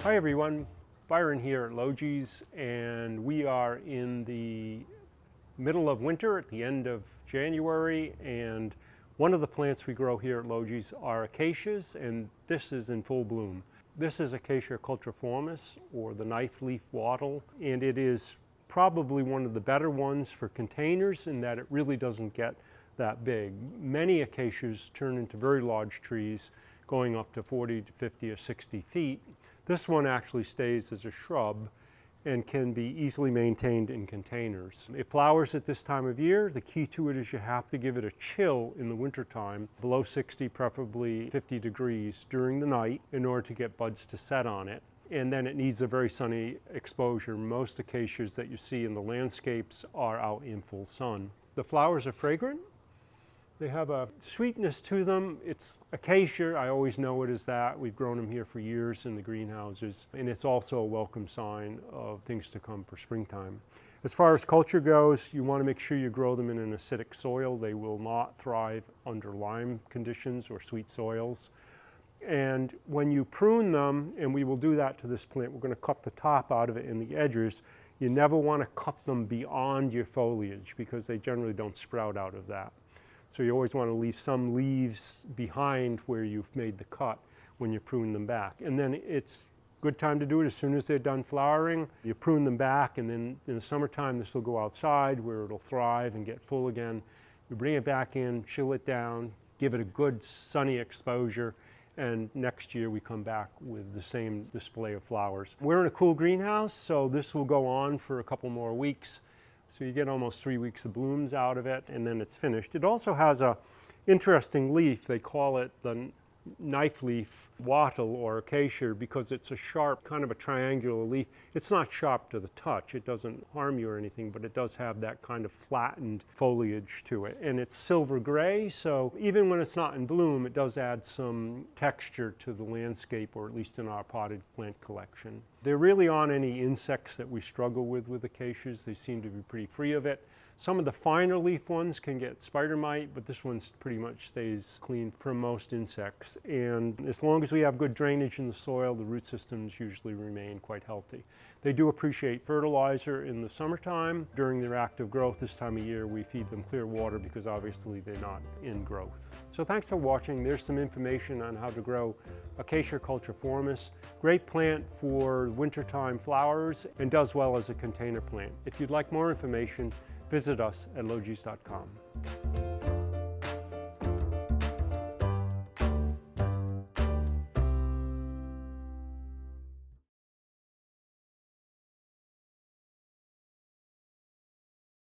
Hi everyone, Byron here at Logis, and we are in the middle of winter at the end of January, and one of the plants we grow here at Logis are acacias, and this is in full bloom. This is Acacia cultriformis, or the knife-leaf wattle, and it is probably one of the better ones for containers in that it really doesn't get that big. Many acacias turn into very large trees, going up to 40 to 50 or 60 feet. This one actually stays as a shrub and can be easily maintained in containers. It flowers at this time of year. The key to it is you have to give it a chill in the wintertime, below 60, preferably 50 degrees during the night, in order to get buds to set on it. And then it needs a very sunny exposure. Most acacias that you see in the landscapes are out in full sun. The flowers are fragrant. They have a sweetness to them. It's acacia, I always know it as that. We've grown them here for years in the greenhouses, and it's also a welcome sign of things to come for springtime. As far as culture goes, you want to make sure you grow them in an acidic soil. They will not thrive under lime conditions or sweet soils. And when you prune them, and we will do that to this plant, we're going to cut the top out of it and the edges. You never want to cut them beyond your foliage because they generally don't sprout out of that. So you always want to leave some leaves behind where you've made the cut when you prune them back. And then it's a good time to do it as soon as they're done flowering. You prune them back, and then in the summertime this will go outside where it'll thrive and get full again. You bring it back in, chill it down, give it a good sunny exposure, and next year we come back with the same display of flowers. We're in a cool greenhouse, so this will go on for a couple more weeks. So you get almost 3 weeks of blooms out of it, and then it's finished. It also has a interesting leaf. They call it the knife-leaf wattle or acacia because it's a sharp, kind of a triangular leaf. It's not sharp to the touch. It doesn't harm you or anything, but it does have that kind of flattened foliage to it. And it's silver gray, so even when it's not in bloom, it does add some texture to the landscape, or at least in our potted plant collection. There really aren't any insects that we struggle with acacias. They seem to be pretty free of it. Some of the finer leaf ones can get spider mite, but this one pretty much stays clean from most insects. And as long as we have good drainage in the soil, the root systems usually remain quite healthy. They do appreciate fertilizer in the summertime. During their active growth this time of year, we feed them clear water because obviously they're not in growth. So thanks for watching. There's some information on how to grow Acacia cultriformis. Great plant for wintertime flowers and does well as a container plant. If you'd like more information, visit us at logis.com.